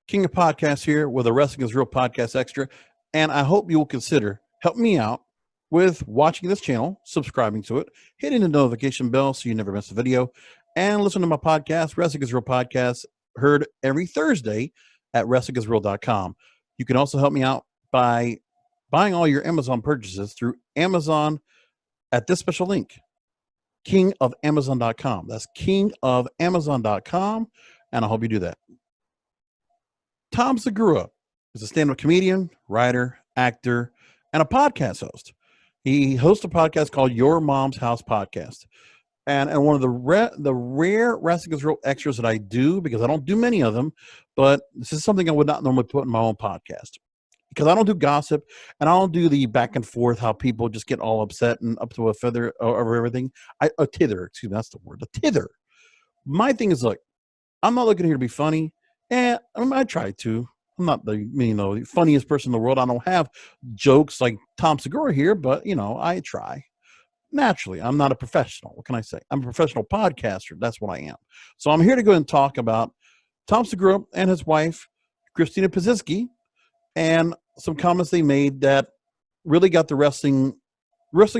King of Podcasts here with a Wrestling is Real Podcast Extra. And I hope you will consider helping me out with watching this channel, subscribing to it, hitting the notification bell so you never miss a video, and listen to my podcast, Wrestling is Real Podcast, heard every Thursday at wrestlingisreal.com. You can also help me out by buying all your Amazon purchases through Amazon at this special link, kingofamazon.com. That's kingofamazon.com, and I hope you do that. Tom Segura is a stand-up comedian, writer, actor, and a podcast host. He hosts a podcast called Your Mom's House Podcast. And one of the rare Wrestling is Real extras that I do, because I don't do many of them, but this is something I would not normally put in my own podcast. Because I don't do gossip, and I don't do the back and forth, how people just get all upset and up to a feather over everything. A tither, excuse me, that's the word, a tither. My thing is, look, I'm not looking here to be funny. And I try to. I'm not the funniest person in the world. I don't have jokes like Tom Segura here, but I try. Naturally, I'm not a professional. What can I say? I'm a professional podcaster. That's what I am. So I'm here to go and talk about Tom Segura and his wife, Christina Pazsitzky, and some comments they made that really got the wrestling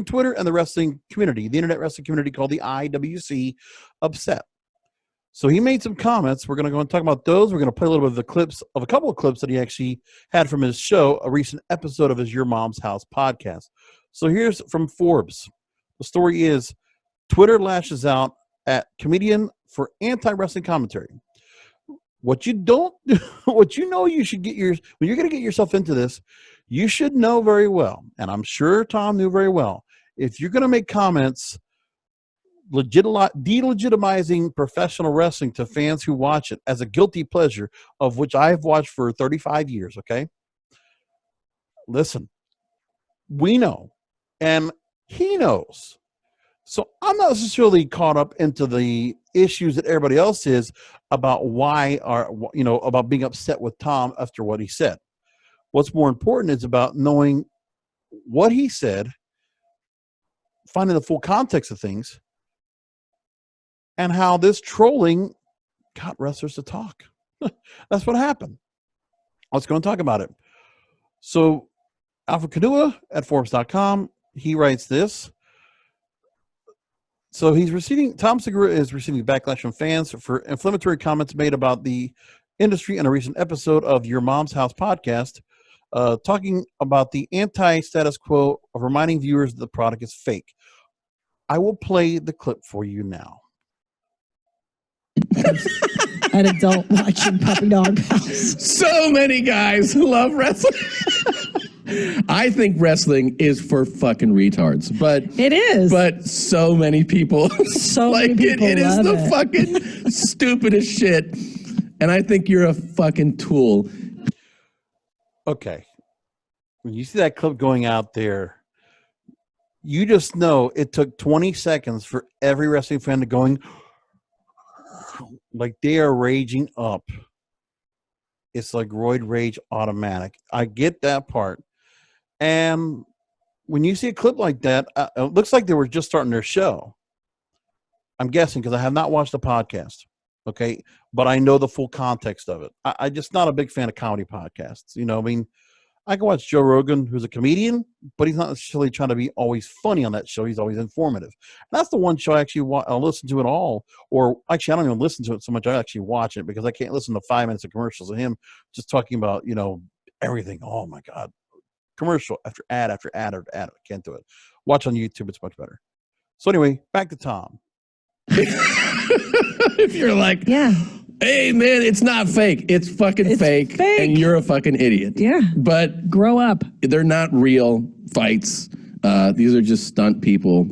Twitter and the wrestling community, the internet wrestling community called the IWC, upset. So he made some comments. We're going to go and talk about those. We're going to play a little bit of a couple of clips that he actually had from his show, a recent episode of his Your Mom's House podcast. So here's from Forbes. The story is Twitter lashes out at comedian for anti-wrestling commentary. What you don't, what you know you should get when you're going to get yourself into this, you should know very well, and I'm sure Tom knew very well, if you're going to make comments delegitimizing professional wrestling to fans who watch it as a guilty pleasure, of which I've watched for 35 years, okay? Listen, we know, and he knows. So I'm not necessarily caught up into the issues that everybody else is about about being upset with Tom after what he said. What's more important is about knowing what he said, finding the full context of things, and how this trolling got wrestlers to talk. That's what happened. Let's go and talk about it. So Alfred Kadua at Forbes.com, he writes this. So Tom Segura is receiving backlash from fans for inflammatory comments made about the industry in a recent episode of Your Mom's House podcast, talking about the anti-status quo of reminding viewers that the product is fake. I will play the clip for you now. An adult watching Puppy Dog House. So many guys love wrestling. I think wrestling is for fucking retards, but it is. But so many people, many people it is the fucking stupidest shit, and I think you're a fucking tool. Okay, when you see that clip going out there, you just know it took 20 seconds for every wrestling fan to going like they are raging up. It's like roid rage automatic. I get that part. And when you see a clip like that, it looks like they were just starting their show. I'm guessing, because I have not watched the podcast. Okay. But I know the full context of it. I'm just not a big fan of comedy podcasts. I can watch Joe Rogan, who's a comedian, but he's not necessarily trying to be always funny on that show. He's always informative. And that's the one show I actually I'll listen to it all. Or actually, I don't even listen to it so much. I actually watch it because I can't listen to 5 minutes of commercials of him just talking about, everything. Oh, my God. Commercial after ad after ad after ad. I can't do it. Watch on YouTube. It's much better. So anyway, back to Tom. If you're like, yeah. Hey, man, it's not fake. It's fucking fake, and you're a fucking idiot. Yeah. But grow up. They're not real fights. These are just stunt people.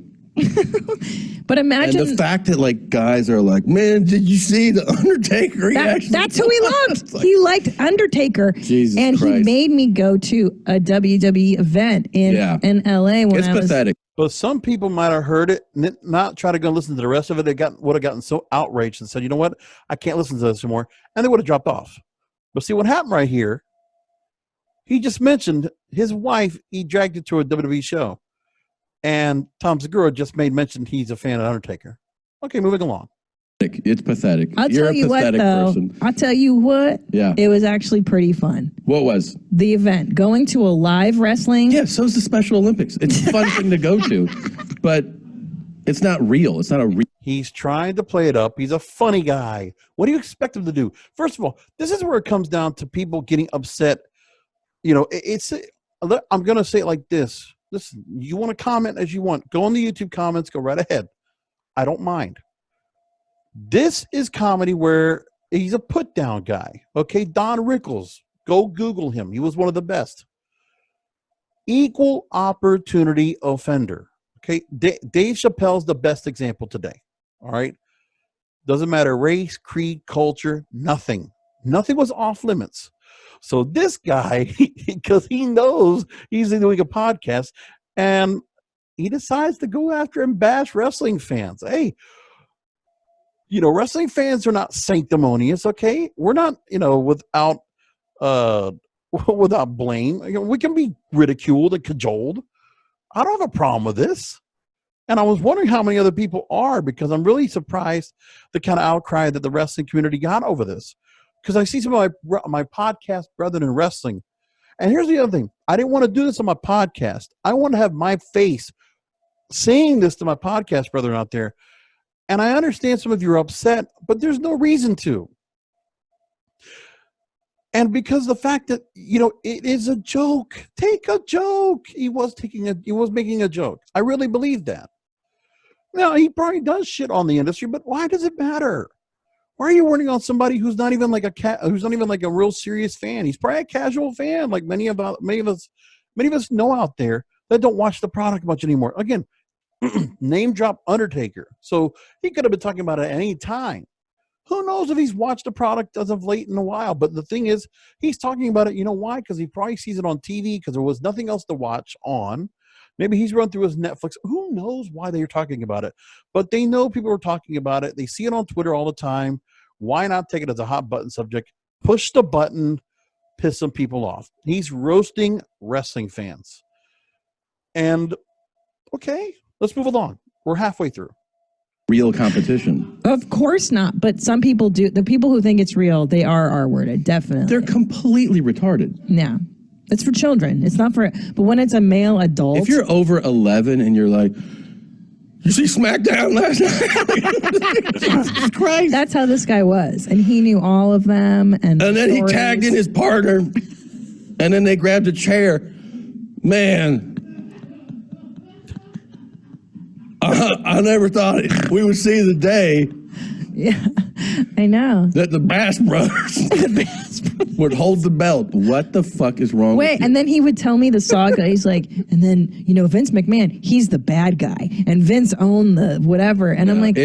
But imagine... And the fact that, guys are like, man, did you see the Undertaker? That's who he loved. He liked Undertaker. Jesus and Christ. He made me go to a WWE event in L.A. when it's pathetic. But some people might have heard it, not try to go listen to the rest of it. They would have gotten so outraged and said, you know what? I can't listen to this anymore. And they would have dropped off. But see what happened right here, he just mentioned his wife, he dragged it to a WWE show. And Tom Segura just made mention he's a fan of Undertaker. Okay, moving along. It's pathetic. I'll You're tell you a what, pathetic though. person. I'll tell you what. Yeah. It was actually pretty fun. What was? The event. Going to a live wrestling. Yeah, so is the Special Olympics. It's a fun thing to go to, but it's not real. It's not a real. He's trying to play it up. He's a funny guy. What do you expect him to do? First of all, this is where it comes down to people getting upset. You know, I'm going to say it like this. Listen, you want to comment as you want. Go on the YouTube comments. Go right ahead. I don't mind. This is comedy where he's a put-down guy. Okay, Don Rickles. Go Google him. He was one of the best. Equal opportunity offender. Okay, Dave Chappelle's the best example today. All right, doesn't matter race, creed, culture, nothing was off limits. So this guy, because he knows he's doing a podcast, and he decides to go after and bash wrestling fans. Hey, you know, wrestling fans are not sanctimonious. Okay, we're not, you know, without blame. You know, we can be ridiculed and cajoled. I don't have a problem with this. And I was wondering how many other people are, because I'm really surprised the kind of outcry that the wrestling community got over this. Because I see some of my podcast brethren in wrestling. And here's the other thing. I didn't want to do this on my podcast. I want to have my face saying this to my podcast brethren out there. And I understand some of you are upset, but there's no reason to. And because the fact that, you know, it is a joke. Take a joke. He was making a joke. I really believe that. Now, he probably does shit on the industry, but why does it matter? Why are you warning on somebody who's not even like a real serious fan? He's probably a casual fan, like many of us know out there that don't watch the product much anymore. Again, name drop Undertaker. So he could have been talking about it at any time. Who knows if he's watched the product as of late in a while? But the thing is, he's talking about it. You know why? Because he probably sees it on TV because there was nothing else to watch on. Maybe he's run through his Netflix. Who knows why they're talking about it? But they know people are talking about it. They see it on Twitter all the time. Why not take it as a hot button subject? Push the button, piss some people off. He's roasting wrestling fans. And, okay, let's move along. We're halfway through. Real competition. Of course not. But some people do. The people who think it's real, they are R-worded, definitely. They're completely retarded. Yeah. It's for children. It's not for, but when it's a male adult. If you're over 11 and you're like, you see SmackDown last night? Jesus Christ. That's how this guy was. And he knew all of them. And then he tagged in his partner. And then they grabbed a chair. Man. I never thought we would see the day. Yeah, I know. That the Bass Brothers would hold the belt. What the fuck is wrong with you? And then he would tell me the saga. He's like, and then, you know, Vince McMahon, he's the bad guy. And Vince owned the whatever. And I'm like, are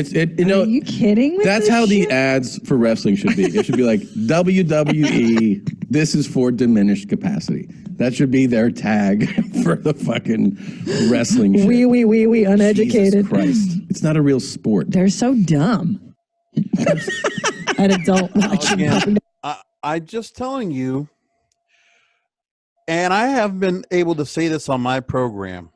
you kidding me? That's how the ads for wrestling should be. It should be like, WWE, this is for diminished capacity. That should be their tag for the fucking wrestling shit. We uneducated. Jesus Christ. It's not a real sport. They're so dumb. An adult watching. I'm just telling you, and I have been able to say this on my program.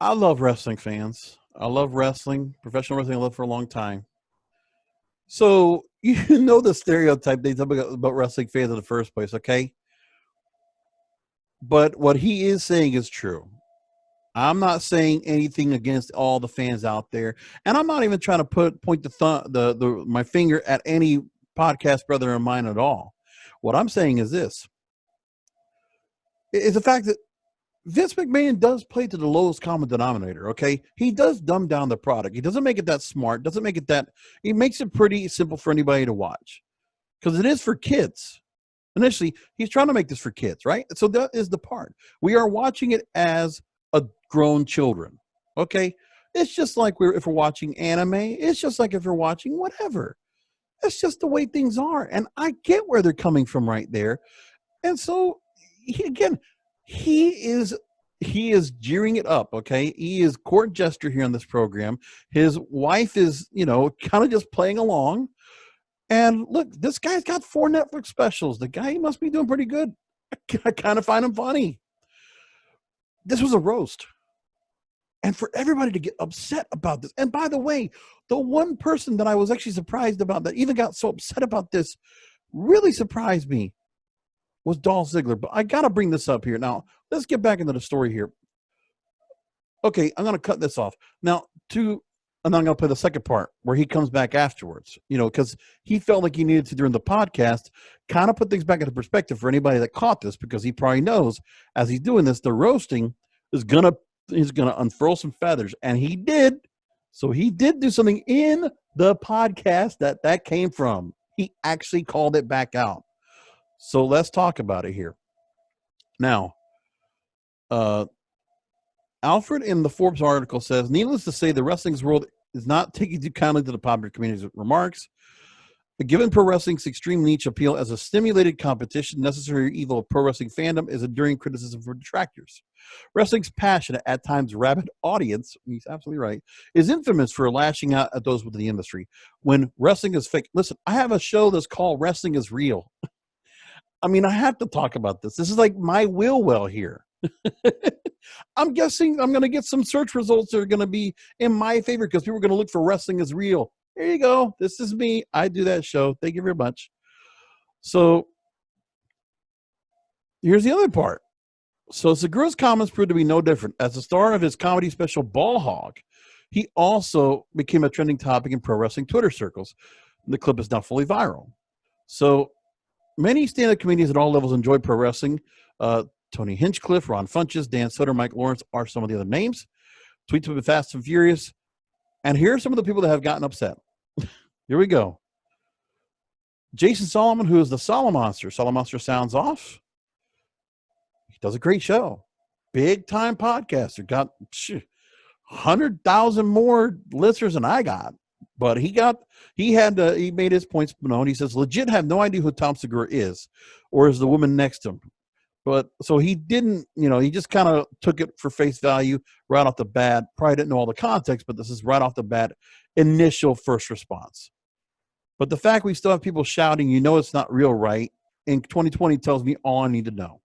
I love wrestling fans. I love wrestling, professional wrestling. I love for a long time. So you know the stereotype they talk about wrestling fans in the first place, okay? But what he is saying is true. I'm not saying anything against all the fans out there, and I'm not even trying to point my finger at any podcast brother of mine at all. What I'm saying is this: is the fact that Vince McMahon does play to the lowest common denominator. Okay, he does dumb down the product. He doesn't make it that smart. Doesn't make it that. He makes it pretty simple for anybody to watch because it is for kids. Initially, he's trying to make this for kids, right? So that is the part. We are watching it as grown children. Okay, it's just like if we're watching anime. It's just like if we're watching whatever. That's just the way things are, and I get where they're coming from right there. And so, he is gearing it up. Okay, he is court jester here on this program. His wife is, kind of just playing along. And look, this guy's got 4 Netflix specials. The guy must be doing pretty good. I kind of find him funny. This was a roast. and for everybody to get upset about this. And by the way, the one person that I was actually surprised about that even got so upset about this, really surprised me, was Dolph Ziggler. But I got to bring this up here. Now, let's get back into the story here. Okay, I'm going to cut this off. Now, and I'm going to play the second part where he comes back afterwards, because he felt like he needed to, during the podcast, kind of put things back into perspective for anybody that caught this, because he probably knows as he's doing this, the roasting is he's going to unfurl some feathers. And he did. So he did do something in the podcast that came from. He actually called it back out. So let's talk about it here. Now, Alfred in the Forbes article says, needless to say, the wrestling's world is not taking too kindly to the popular community's remarks. But given pro wrestling's extreme niche appeal as a stimulated competition, necessary evil of pro wrestling fandom is enduring criticism for detractors. Wrestling's passionate, at times rabid audience, he's absolutely right, is infamous for lashing out at those within the industry when wrestling is fake. Listen, I have a show that's called Wrestling is Real. I mean, I have to talk about this. This is like my well here. I'm guessing I'm going to get some search results that are going to be in my favor because people are going to look for Wrestling is Real. There you go. This is me. I do that show. Thank you very much. So here's the other part. So Segura's comments proved to be no different. As the star of his comedy special Ball Hog, he also became a trending topic in pro wrestling Twitter circles. The clip is now fully viral. So many stand-up comedians at all levels enjoy pro wrestling. Tony Hinchcliffe, Ron Funches, Dan Soder, Mike Lawrence are some of the other names. Tweets have been fast and furious. And here are some of the people that have gotten upset. Here we go. Jason Solomon, who is the Solomonster. Solomonster sounds off. He does a great show. Big time podcaster. Got 100,000 more listeners than I got. But he made his points known. He says, legit have no idea who Tom Segura is or is the woman next to him. But so he didn't, he just kind of took it for face value right off the bat. Probably didn't know all the context, but this is right off the bat, initial first response. But the fact we still have people shouting, it's not real, right? In 2020 tells me all I need to know.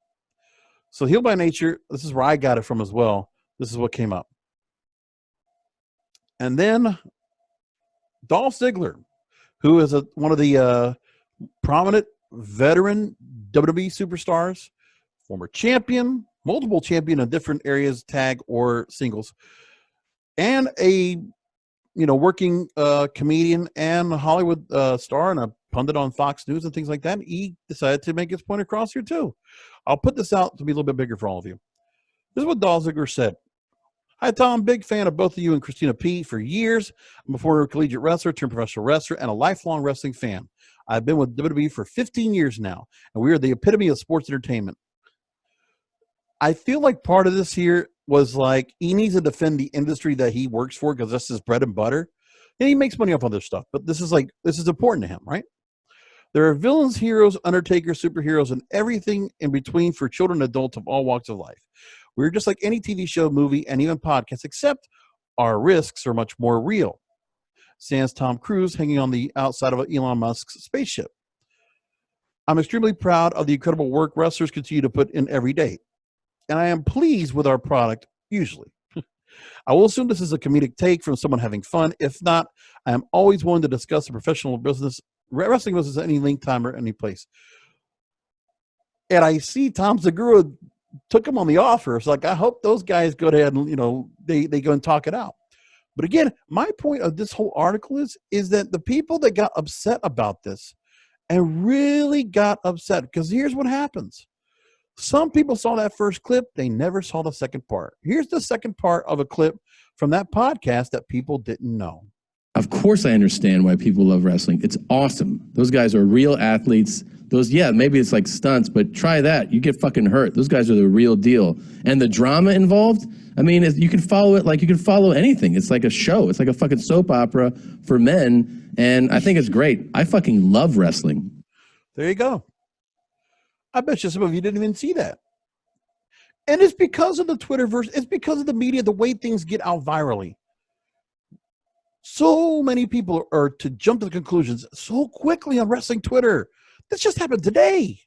So Healed by Nature, this is where I got it from as well. This is what came up. And then Dolph Ziggler, who is one of the prominent veteran WWE superstars, former champion, multiple champion in different areas, tag or singles, and a working comedian and a Hollywood star and a pundit on Fox News and things like that. He decided to make his point across here too. I'll put this out to be a little bit bigger for all of you. This is what Dolph Ziggler said. Hi, Tom. Big fan of both of you and Christina P. for years. I'm a former collegiate wrestler turned professional wrestler and a lifelong wrestling fan. I've been with WWE for 15 years now, and we are the epitome of sports entertainment. I feel like part of this here was like he needs to defend the industry that he works for because that's his bread and butter. And he makes money off other stuff. But this is important to him, right? There are villains, heroes, undertakers, superheroes, and everything in between for children and adults of all walks of life. We're just like any TV show, movie, and even podcast, except our risks are much more real. Sans Tom Cruise hanging on the outside of Elon Musk's spaceship. I'm extremely proud of the incredible work wrestlers continue to put in every day. And I am pleased with our product, usually. I will assume this is a comedic take from someone having fun. If not, I am always willing to discuss the professional business, wrestling business at any length, time, or any place. And I see Tom Segura took him on the offer. It's like, I hope those guys go ahead and, they go and talk it out. But again, my point of this whole article is that the people that got upset about this and really got upset, because here's what happens. Some people saw that first clip. They never saw the second part. Here's the second part of a clip from that podcast that people didn't know. Of course I understand why people love wrestling. It's awesome. Those guys are real athletes. Maybe it's like stunts, but try that. You get fucking hurt. Those guys are the real deal. And the drama involved, you can follow it like you can follow anything. It's like a show. It's like a fucking soap opera for men. And I think it's great. I fucking love wrestling. There you go. I bet you some of you didn't even see that. And it's because of the Twitterverse. It's because of the media, the way things get out virally. So many people are to jump to the conclusions so quickly on wrestling Twitter. This just happened today.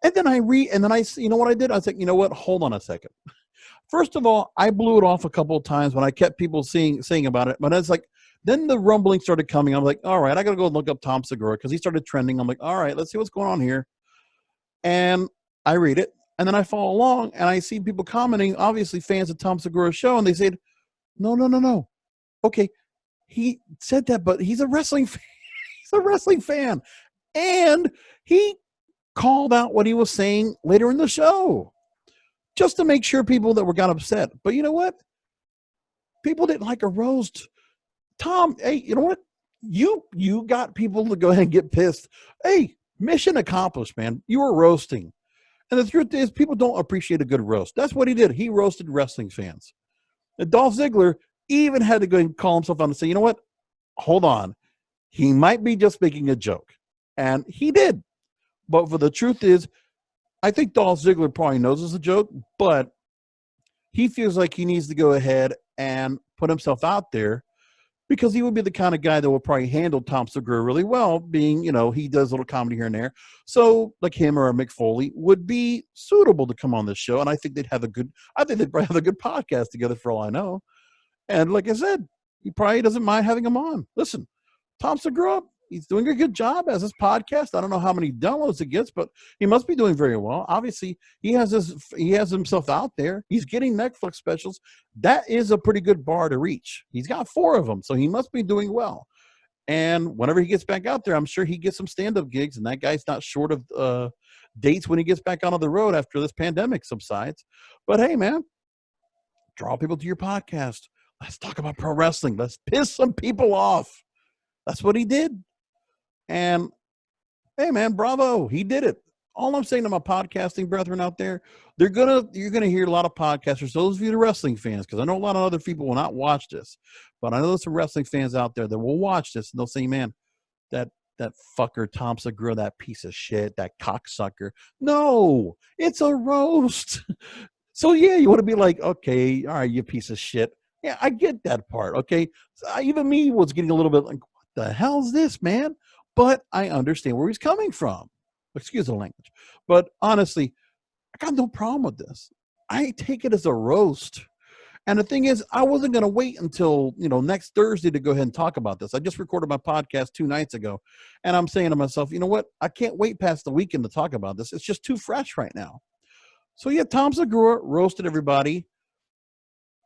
And then I see, you know what I did? I was like, you know what? Hold on a second. First of all, I blew it off a couple of times when I kept people saying about it. But it's like, then the rumbling started coming. I'm like, all right, I got to go look up Tom Segura because he started trending. I'm like, all right, let's see what's going on here. And I read it. And then I follow along and I see people commenting, obviously fans of Tom Segura's show. And they said, no. Okay, he said that, but he's a wrestling fan. He's a wrestling fan. And he called out what he was saying later in the show just to make sure people that got upset. But you know what? People didn't like a roast. Tom, hey, you know what? You got people to go ahead and get pissed. Hey, mission accomplished, man. You were roasting. And the truth is, people don't appreciate a good roast. That's what he did. He roasted wrestling fans. And Dolph Ziggler even had to go and call himself out and say, you know what? Hold on. He might be just making a joke. And he did. But for the truth is, I think Dolph Ziggler probably knows it's a joke, but he feels like he needs to go ahead and put himself out there because he would be the kind of guy that will probably handle Tom Segura really well, being, he does a little comedy here and there. So like him or Mick Foley would be suitable to come on this show. And I think they'd probably have a good podcast together for all I know. And like I said, he probably doesn't mind having him on. Listen, Tom Segura, he's doing a good job as his podcast. I don't know how many downloads it gets, but he must be doing very well. Obviously, he has himself out there. He's getting Netflix specials. That is a pretty good bar to reach. He's got 4 of them, so he must be doing well. And whenever he gets back out there, I'm sure he gets some stand-up gigs, and that guy's not short of dates when he gets back onto the road after this pandemic subsides. But hey, man, draw people to your podcast. Let's talk about pro wrestling. Let's piss some people off. That's what he did. And hey, man, bravo. He did it. All I'm saying to my podcasting brethren out there, you're gonna hear a lot of podcasters, those of you the wrestling fans, because I know a lot of other people will not watch this, but I know there's some wrestling fans out there that will watch this and they'll say, man, that fucker Tom Segura, that piece of shit, that cocksucker. No, it's a roast. So yeah, you want to be like, okay, all right, you piece of shit. Yeah, I get that part. Okay. So even me was getting a little bit like, what the hell's this, man? But I understand where he's coming from. Excuse the language. But honestly, I got no problem with this. I take it as a roast. And the thing is, I wasn't going to wait until, next Thursday to go ahead and talk about this. I just recorded my podcast 2 nights ago. And I'm saying to myself, you know what? I can't wait past the weekend to talk about this. It's just too fresh right now. So yeah, Tom Segura roasted everybody.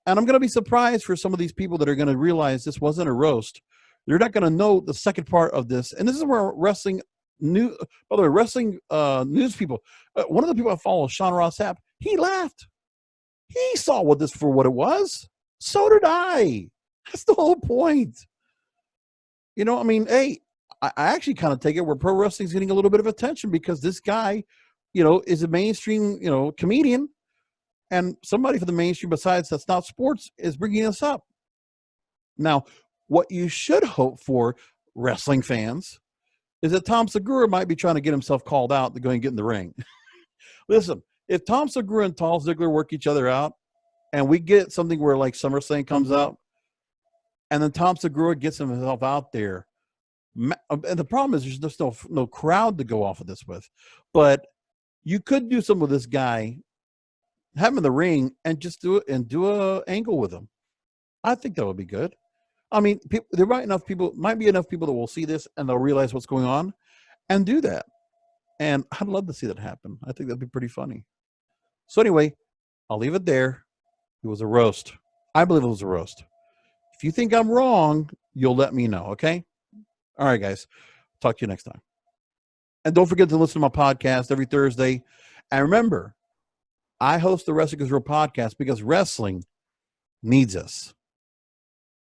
And I'm going to be surprised for some of these people that are going to realize this wasn't a roast. They're not going to know the second part of this. And this is where wrestling news news people, one of the people I follow, Sean Ross Sapp, he laughed. He saw what it was. So did I. That's the whole point. Hey, I actually kind of take it where pro wrestling is getting a little bit of attention because this guy, is a mainstream, comedian. And somebody for the mainstream besides that's not sports is bringing us up. Now, what you should hope for, wrestling fans, is that Tom Segura might be trying to get himself called out to go and get in the ring. Listen, if Tom Segura and Dolph Ziggler work each other out and we get something where like SummerSlam comes out and then Tom Segura gets himself out there, and the problem is there's just no crowd to go off of this with. But you could do something with this guy, have him in the ring and just do it and do a angle with him. I think that would be good. I mean, there might be enough people that will see this and they'll realize what's going on and do that. And I'd love to see that happen. I think that'd be pretty funny. So anyway, I'll leave it there. It was a roast. I believe it was a roast. If you think I'm wrong, you'll let me know. Okay. All right, guys. Talk to you next time. And don't forget to listen to my podcast every Thursday. And remember, I host the Wrestling is Real podcast because wrestling needs us.